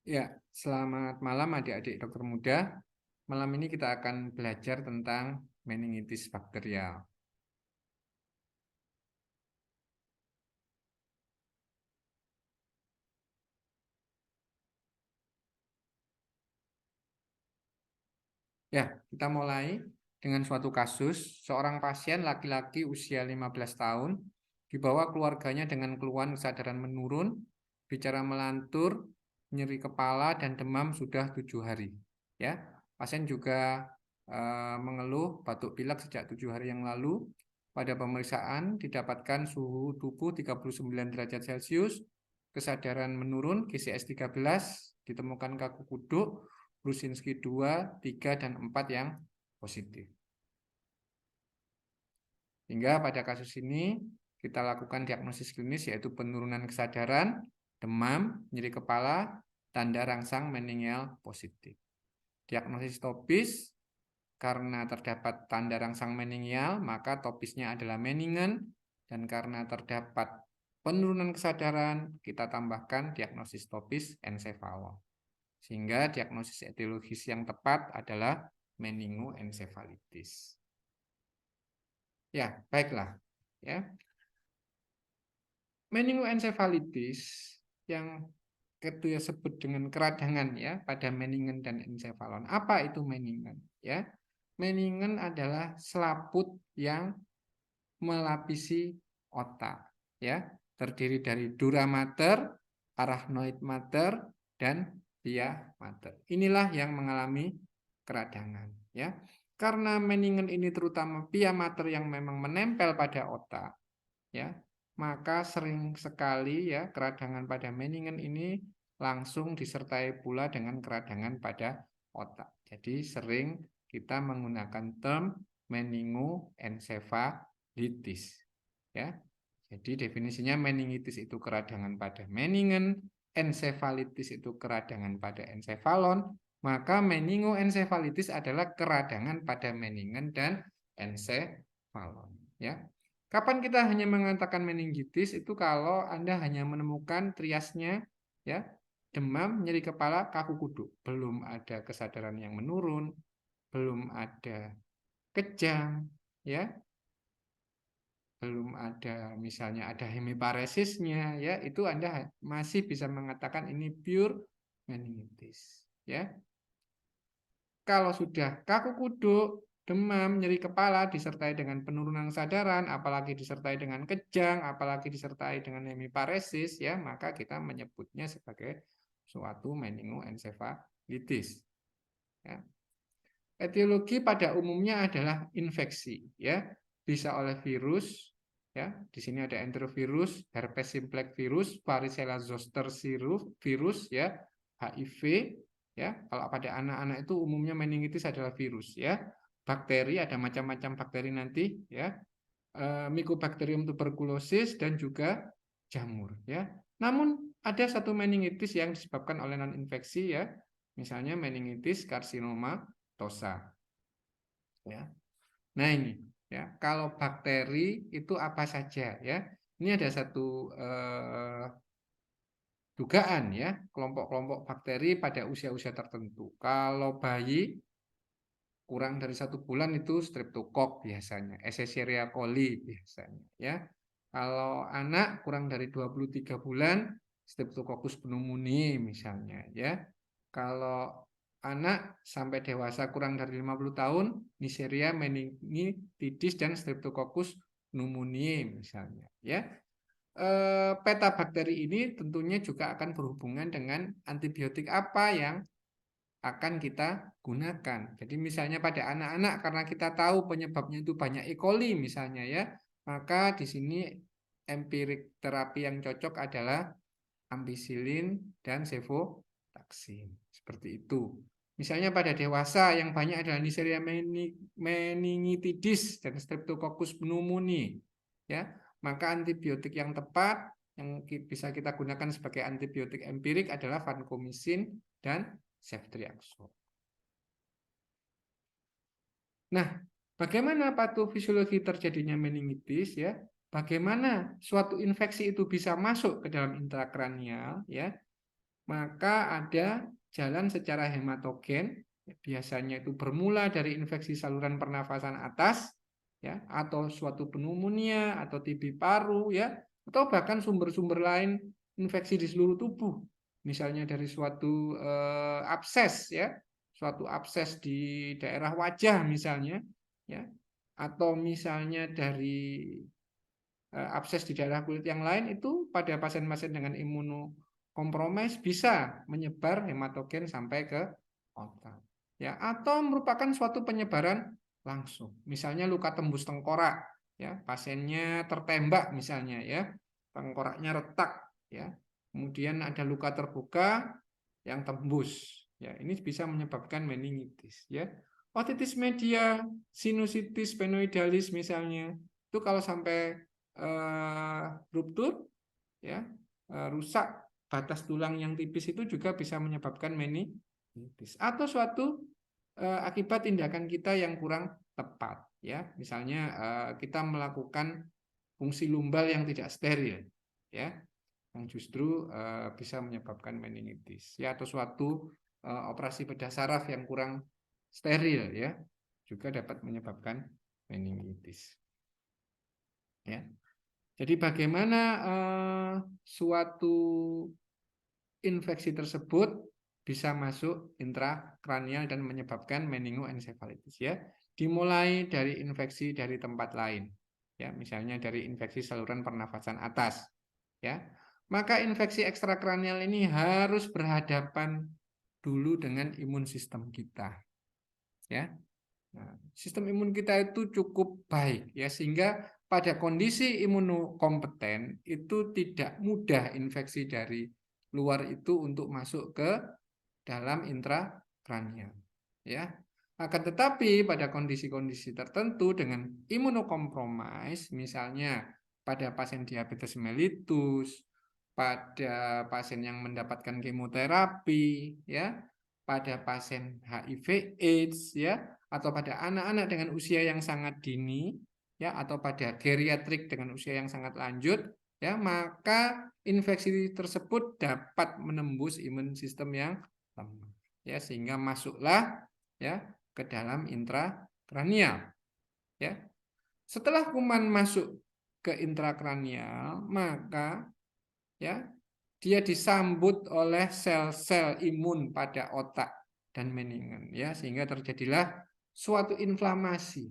Ya, selamat malam adik-adik dokter muda. Malam ini kita akan belajar tentang meningitis bakterial. Ya, kita mulai dengan suatu kasus. Seorang pasien laki-laki usia 15 tahun dibawa keluarganya dengan keluhan kesadaran menurun, bicara melantur, nyeri kepala, dan demam sudah 7 hari. Ya, pasien juga mengeluh batuk pilek sejak 7 hari yang lalu. Pada pemeriksaan didapatkan suhu tubuh 39 derajat Celcius, kesadaran menurun, GCS 13, ditemukan kaku kuduk, Brusinski 2, 3, dan 4 yang positif. Hingga pada kasus ini kita lakukan diagnosis klinis yaitu penurunan kesadaran, demam, nyeri kepala, tanda rangsang meningial positif. Diagnosis topis, karena terdapat tanda rangsang meningial, maka topisnya adalah meningen, dan karena terdapat penurunan kesadaran, kita tambahkan diagnosis topis ensefalon. Sehingga diagnosis etiologis yang tepat adalah meningoencephalitis. Ya, baiklah. Ya, meningoencephalitis yang kita sebut dengan keradangan ya pada meningen dan ensefalon. Apa itu meningen? Ya, meningen adalah selaput yang melapisi otak. Ya, terdiri dari dura mater, arachnoid mater, dan pia mater. Inilah yang mengalami keradangan. Ya, karena meningen ini terutama pia mater yang memang menempel pada otak, ya, maka sering sekali ya keradangan pada meningen ini langsung disertai pula dengan keradangan pada otak. Jadi sering kita menggunakan term meningoencephalitis. Ya. Jadi definisinya meningitis itu keradangan pada meningen, encephalitis itu keradangan pada ensefalon, maka meningoencephalitis adalah keradangan pada meningen dan ensefalon. Ya. Kapan kita hanya mengatakan meningitis itu kalau Anda hanya menemukan triasnya ya, demam, nyeri kepala, kaku kuduk, belum ada kesadaran yang menurun, belum ada kejang, ya, belum ada misalnya ada hemiparesisnya, ya, itu Anda masih bisa mengatakan ini pure meningitis, ya. Kalau sudah kaku kuduk, demam, nyeri kepala disertai dengan penurunan kesadaran, apalagi disertai dengan kejang, apalagi disertai dengan hemiparesis, ya, maka kita menyebutnya sebagai suatu meningoencephalitis. Ya. Etiologi pada umumnya adalah infeksi, ya, bisa oleh virus, ya, di sini ada enterovirus, herpes simplex virus, varicella zoster virus, ya, HIV, ya, kalau pada anak-anak itu umumnya meningitis adalah virus, ya, bakteri ada macam-macam bakteri nanti, ya, Mycobacterium tuberculosis dan juga jamur, ya. Namun ada satu meningitis yang disebabkan oleh non infeksi, ya, misalnya meningitis carcinomatosa, ya. Nah ini, ya, kalau bakteri itu apa saja, ya. Ini ada satu dugaan, ya, kelompok-kelompok bakteri pada usia-usia tertentu. Kalau bayi kurang dari 1 bulan itu streptokok biasanya, Escherichia coli biasanya, ya. Kalau anak kurang dari 23 bulan, Streptococcus pneumoniae misalnya, ya. Kalau anak sampai dewasa kurang dari 50 tahun, Neisseria meningitidis dan Streptococcus pneumoniae misalnya, ya. Peta bakteri ini tentunya juga akan berhubungan dengan antibiotik apa yang akan kita gunakan. Jadi misalnya pada anak-anak karena kita tahu penyebabnya itu banyak E. coli misalnya, ya, maka di sini empirik terapi yang cocok adalah ampicillin dan cefotaxime. Seperti itu. Misalnya pada dewasa yang banyak adalah Neisseria meningitidis dan Streptococcus pneumoniae, ya, maka antibiotik yang tepat yang bisa kita gunakan sebagai antibiotik empirik adalah vancomycin dan ceftriaxone. Nah, bagaimana patofisiologi terjadinya meningitis, ya? Bagaimana suatu infeksi itu bisa masuk ke dalam intrakranial, ya? maka ada jalan secara hematogen, biasanya itu bermula dari infeksi saluran pernafasan atas, ya, atau suatu pneumonia atau TB paru, ya, atau bahkan sumber-sumber lain infeksi di seluruh tubuh, misalnya dari suatu abses, ya, suatu abses di daerah wajah misalnya, ya, atau misalnya dari abses di daerah kulit yang lain, itu pada pasien-pasien dengan imunokompromis bisa menyebar hematogen sampai ke otak, ya, atau merupakan suatu penyebaran langsung, misalnya luka tembus tengkorak, ya, pasiennya tertembak misalnya, ya, tengkoraknya retak, ya, kemudian ada luka terbuka yang tembus, ya, ini bisa menyebabkan meningitis, ya. Otitis media, sinusitis sphenoidalis misalnya, itu kalau sampai ruptur, ya, rusak batas tulang yang tipis, itu juga bisa menyebabkan meningitis atau suatu akibat tindakan kita yang kurang tepat, ya, misalnya kita melakukan fungsi lumbal yang tidak steril, ya, yang justru bisa menyebabkan meningitis, ya, atau suatu operasi bedah saraf yang kurang steril, ya, juga dapat menyebabkan meningitis, ya. Jadi bagaimana suatu infeksi tersebut bisa masuk intrakranial dan menyebabkan meningoencephalitis, ya. Dimulai dari infeksi dari tempat lain, ya, misalnya dari infeksi saluran pernafasan atas, ya. Maka infeksi ekstrakranial ini harus berhadapan dulu dengan imun sistem kita, ya. Nah, sistem imun kita itu cukup baik, ya, sehingga pada kondisi imunokompeten itu tidak mudah infeksi dari luar itu untuk masuk ke dalam intrakranial, ya. Akan tetapi pada kondisi-kondisi tertentu dengan imunokompromis, misalnya pada pasien diabetes mellitus, pada pasien yang mendapatkan kemoterapi, ya, pada pasien HIV/AIDS, ya, atau pada anak-anak dengan usia yang sangat dini, ya, atau pada geriatrik dengan usia yang sangat lanjut, ya, maka infeksi tersebut dapat menembus imun sistem yang lemah, ya, sehingga masuklah, ya, ke dalam intrakranial, ya. Setelah kuman masuk ke intrakranial, maka, ya, dia disambut oleh sel-sel imun pada otak dan meningen, ya, sehingga terjadilah suatu inflamasi,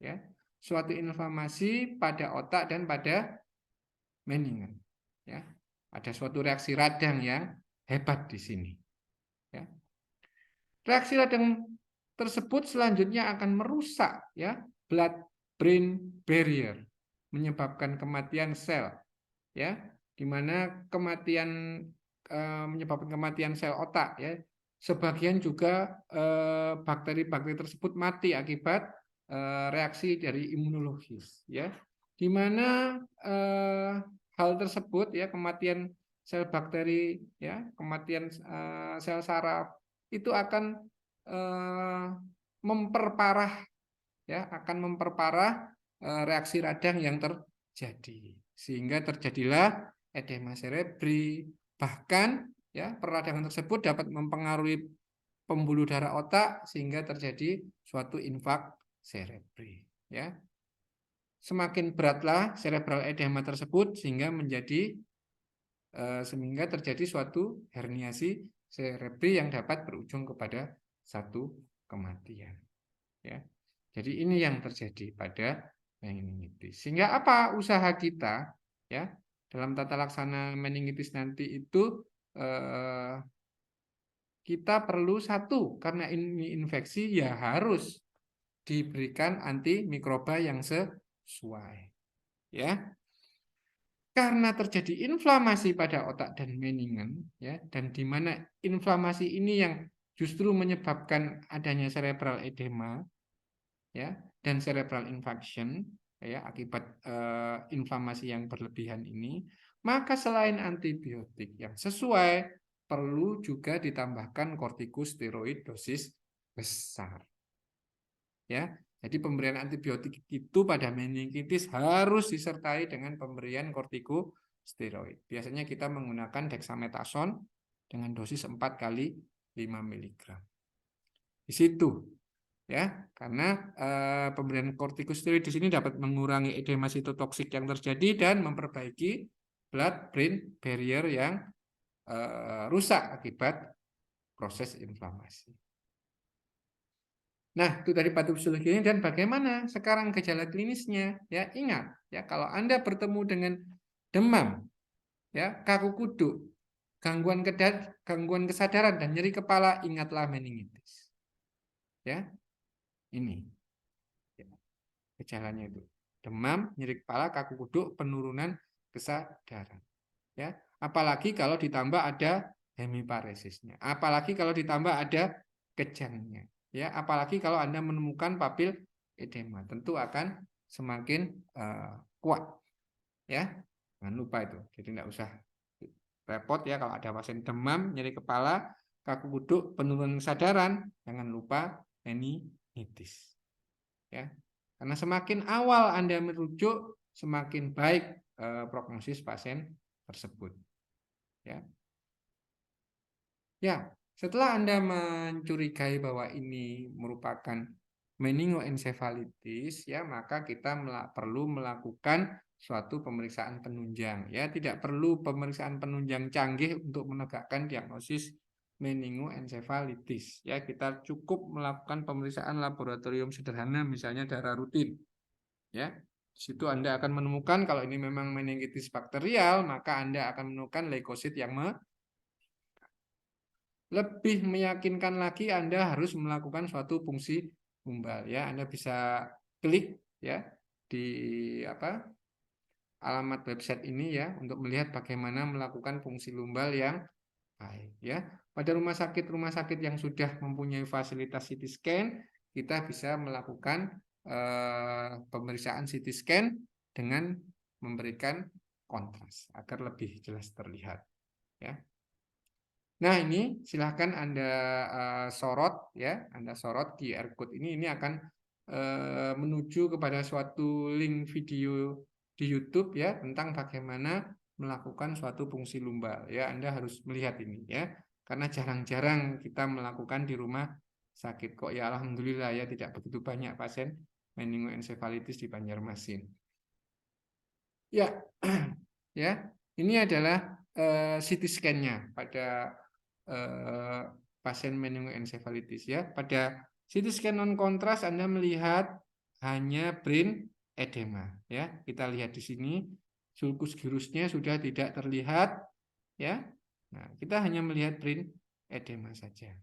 ya, suatu inflamasi pada otak dan pada meningen, ya. Ada suatu reaksi radang yang hebat di sini, ya. Reaksi radang tersebut selanjutnya akan merusak, ya, blood brain barrier, menyebabkan kematian sel, ya, di mana menyebabkan kematian sel otak, ya. Sebagian juga bakteri-bakteri tersebut mati akibat reaksi dari imunologis, ya, di mana hal tersebut, ya, kematian sel bakteri, ya, kematian sel saraf itu akan memperparah, ya, akan memperparah reaksi radang yang terjadi, sehingga terjadilah edema cerebri, bahkan, ya, peradangan tersebut dapat mempengaruhi pembuluh darah otak sehingga terjadi suatu infak cerebri, ya. Semakin beratlah cerebral edema tersebut sehingga terjadi suatu herniasi cerebri yang dapat berujung kepada satu kematian, ya. Jadi ini yang terjadi pada meningitis. Sehingga apa usaha kita, ya, dalam tata laksana meningitis nanti itu kita perlu satu, karena ini infeksi, ya, harus diberikan antimikroba yang sesuai, ya. Karena terjadi inflamasi pada otak dan meningen, ya, dan di mana inflamasi ini yang justru menyebabkan adanya cerebral edema, ya, dan cerebral infarction, ya, akibat inflamasi yang berlebihan ini, maka selain antibiotik yang sesuai, perlu juga ditambahkan kortikosteroid dosis besar, ya. Jadi pemberian antibiotik itu pada meningitis harus disertai dengan pemberian kortikosteroid. Biasanya kita menggunakan dexamethasone dengan dosis 4 kali 5 mg. Di situ ya, karena pemberian kortikosteroid di sini dapat mengurangi edema sitotoksik yang terjadi dan memperbaiki blood-brain barrier yang rusak akibat proses inflamasi. Nah, itu dari patofisiologinya dan bagaimana sekarang gejala klinisnya. Ya, ingat ya, kalau Anda bertemu dengan demam, ya, kaku kuduk, gangguan kesadaran dan nyeri kepala, ingatlah meningitis. Ya, ini ya, gejalanya itu. Demam, nyeri kepala, kaku kuduk, penurunan kesadaran. Ya, apalagi kalau ditambah ada hemiparesisnya. Apalagi kalau ditambah ada kejangnya. Ya, apalagi kalau Anda menemukan papil edema, tentu akan semakin kuat. Ya, jangan lupa itu. Jadi tidak usah repot ya kalau ada pasien demam, nyeri kepala, kaku kuduk, penurunan kesadaran, jangan lupa meningitis. Ya, karena semakin awal Anda merujuk, semakin baik prognosis pasien tersebut. Ya. Ya, setelah Anda mencurigai bahwa ini merupakan meningoencephalitis, ya, maka kita perlu melakukan suatu pemeriksaan penunjang. Ya, tidak perlu pemeriksaan penunjang canggih untuk menegakkan diagnosis meningoencephalitis. Ya, kita cukup melakukan pemeriksaan laboratorium sederhana, misalnya darah rutin. Ya, di situ Anda akan menemukan kalau ini memang meningitis bakterial, maka Anda akan menemukan leukosit yang lebih meyakinkan lagi Anda harus melakukan suatu fungsi lumbal ya. Anda bisa klik ya di alamat website ini ya untuk melihat bagaimana melakukan fungsi lumbal yang baik ya. Pada rumah sakit yang sudah mempunyai fasilitas CT scan, kita bisa melakukan pemeriksaan CT scan dengan memberikan kontras agar lebih jelas terlihat ya. Nah, ini silahkan Anda sorot ya, Anda sorot QR code ini akan menuju kepada suatu link video di YouTube ya tentang bagaimana melakukan suatu fungsi lumbal ya. Anda harus melihat ini ya. Karena jarang-jarang kita melakukan di rumah sakit kok ya, alhamdulillah ya tidak begitu banyak pasien meningoencephalitis di Banjarmasin. Ya. Ya, ini adalah CT scan-nya pada pasien meningoencephalitis ya. Pada CT scan non kontras Anda melihat hanya brain edema ya. Kita lihat di sini sulcus gyrusnya sudah tidak terlihat ya. Nah, kita hanya melihat brain edema saja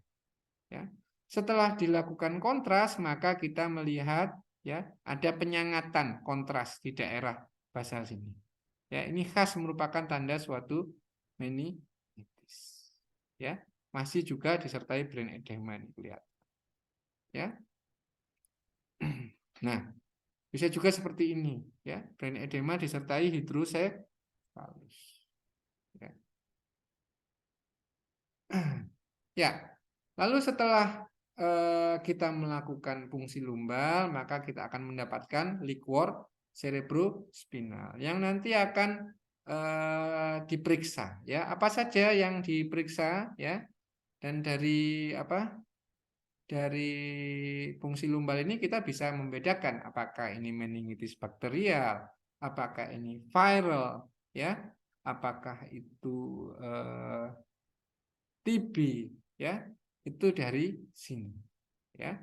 ya. Setelah dilakukan kontras maka kita melihat ya ada penyangatan kontras di daerah basal sini. Ya, ini khas merupakan tanda suatu meningitis. Ya, masih juga disertai brain edema ini lihat. Ya. Nah, bisa juga seperti ini, ya. Brain edema disertai hidrosefalus. Ya. Ya. Lalu setelah kita melakukan fungsi lumbal, maka kita akan mendapatkan liquor cerebrospinal yang nanti akan diperiksa ya, apa saja yang diperiksa ya, dan dari fungsi lumbal ini kita bisa membedakan apakah ini meningitis bakterial, apakah ini viral ya, apakah itu TB ya, itu dari sini ya.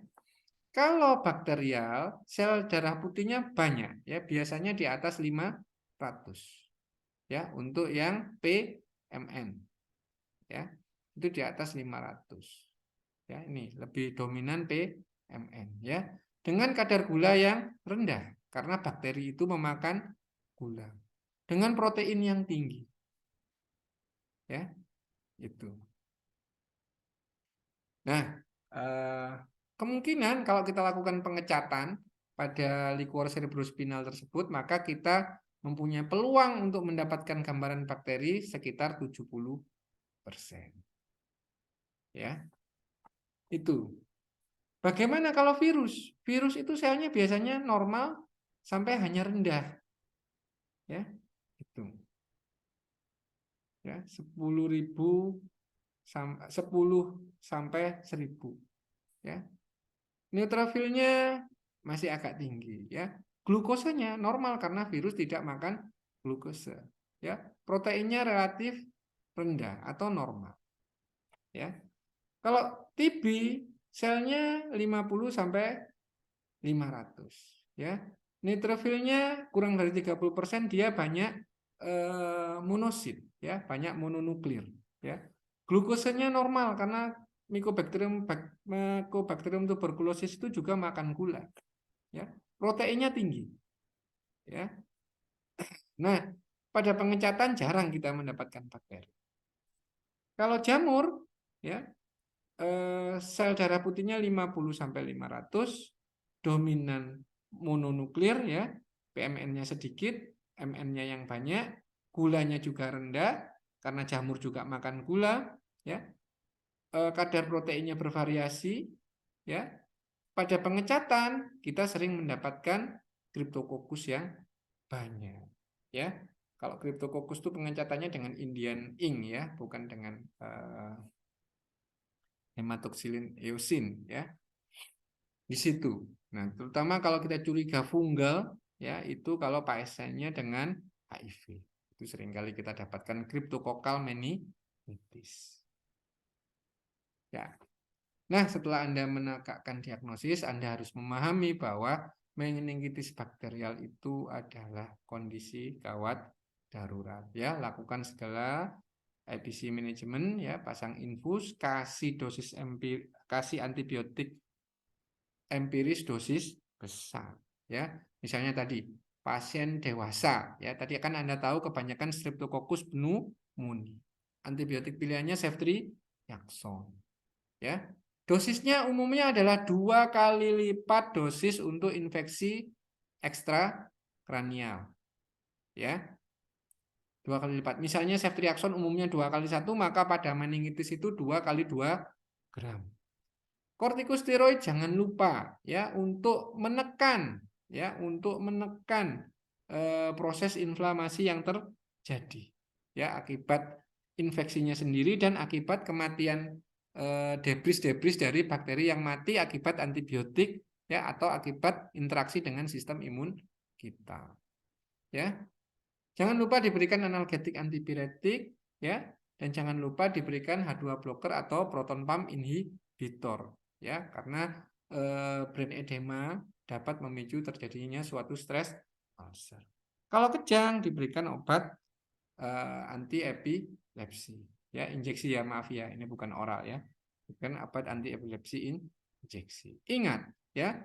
Kalau bakterial, sel darah putihnya banyak ya, biasanya di atas 500 ya, untuk yang PMN ya, itu di atas 500 ya, ini lebih dominan PMN ya, dengan kadar gula yang rendah karena bakteri itu memakan gula, dengan protein yang tinggi ya, itu. Nah, kemungkinan kalau kita lakukan pengecatan pada liquor cerebrospinal tersebut, maka kita mempunyai peluang untuk mendapatkan gambaran bakteri sekitar 70%. Ya. Itu. Bagaimana kalau virus? Virus itu selnya biasanya normal sampai hanya rendah. Ya. Itu. Ya, 10.000 10 sampai 1000 ya. Neutrofilnya masih agak tinggi ya. Glukosanya normal karena virus tidak makan glukose ya. Proteinnya relatif rendah atau normal ya. Kalau TB selnya 50 sampai 500 ya. Neutrofilnya kurang dari 30%, dia banyak monosit ya, banyak mononuklir ya. Glukosanya normal karena Mycobacterium tuberculosis itu juga makan gula ya. Proteinnya tinggi ya. Nah, pada pengecatan jarang kita mendapatkan bakteri. Kalau jamur ya, sel darah putihnya 50 sampai 500, dominan mononuklir ya, PMN-nya sedikit, MN-nya yang banyak, gulanya juga rendah karena jamur juga makan gula ya. Kadar proteinnya bervariasi ya. Pada pengecatan kita sering mendapatkan Cryptococcus yang banyak ya. Kalau Cryptococcus itu pengecatannya dengan Indian ink ya, bukan dengan hematoxylin eosin ya, di situ. Nah, terutama kalau kita curiga fungal ya, itu kalau pasiennya dengan HIV. Itu seringkali kita dapatkan cryptococcal meningitis. Ya. Nah, setelah Anda menegakkan diagnosis, Anda harus memahami bahwa meningitis bakterial itu adalah kondisi gawat darurat ya. Lakukan segala IPC manajemen ya, pasang infus, kasih antibiotik empiris dosis besar ya. Misalnya tadi pasien dewasa ya, tadi kan Anda tahu kebanyakan Streptococcus pneumoniae. Antibiotik pilihannya ceftriaxone ya. Dosisnya umumnya adalah 2 kali lipat dosis untuk infeksi ekstrakranial ya. 2 kali lipat. Misalnya ceftriaxone umumnya 2 kali 1, maka pada meningitis itu 2 kali 2 gram. Kortikosteroid jangan lupa ya untuk menekan proses inflamasi yang terjadi ya akibat infeksinya sendiri dan akibat kematian debris-debris dari bakteri yang mati akibat antibiotik ya atau akibat interaksi dengan sistem imun kita ya. Jangan lupa diberikan analgetik antipiretik ya, dan jangan lupa diberikan H2 blocker atau proton pump inhibitor ya, karena brain edema dapat memicu terjadinya suatu stres ulcer. Kalau kejang diberikan obat anti epilepsi ya, injeksi ya, maaf ya, ini bukan oral ya. Bukan obat anti epilepsi injeksi. Ingat ya,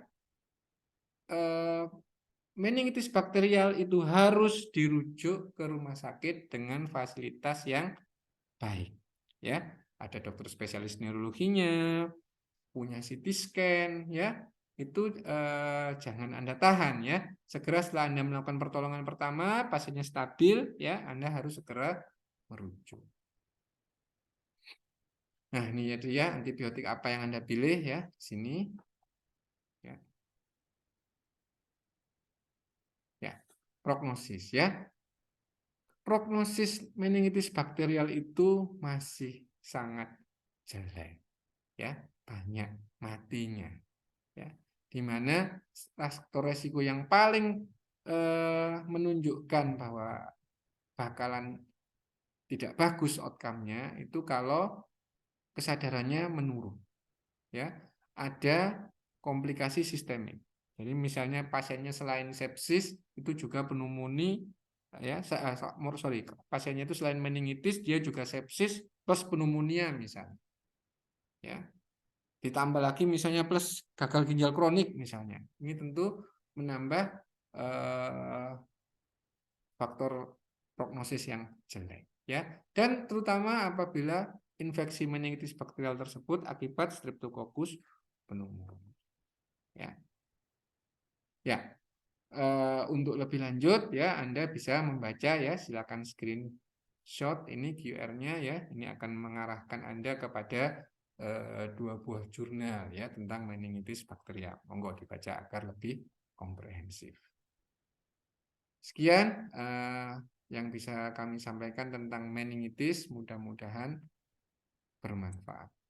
meningitis bakterial itu harus dirujuk ke rumah sakit dengan fasilitas yang baik ya. Ada dokter spesialis neurologinya, punya CT scan ya. Itu jangan Anda tahan ya. Segera setelah Anda melakukan pertolongan pertama, pasiennya stabil ya, Anda harus segera merujuk. Nah, ini ya antibiotik apa yang Anda pilih ya di sini. Ya. Ya, prognosis ya. Prognosis meningitis bakterial itu masih sangat jelek ya, banyak matinya ya, di mana faktor resiko yang paling menunjukkan bahwa bakalan tidak bagus outcome-nya itu kalau kesadarannya menurun ya, ada komplikasi sistemik. Jadi misalnya pasiennya selain sepsis itu juga pneumonia ya, pasiennya itu selain meningitis dia juga sepsis plus pneumonia misalnya ya, ditambah lagi misalnya plus gagal ginjal kronik misalnya, ini tentu menambah faktor prognosis yang jelek ya, dan terutama apabila infeksi meningitis bakterial tersebut akibat Streptococcus pneumoniae ya. Ya, untuk lebih lanjut ya Anda bisa membaca ya, silakan screenshot ini QR-nya ya. Ini akan mengarahkan Anda kepada 2 buah jurnal ya tentang meningitis bakterial. Monggo dibaca agar lebih komprehensif. Sekian yang bisa kami sampaikan tentang meningitis. Mudah-mudahan bermanfaat.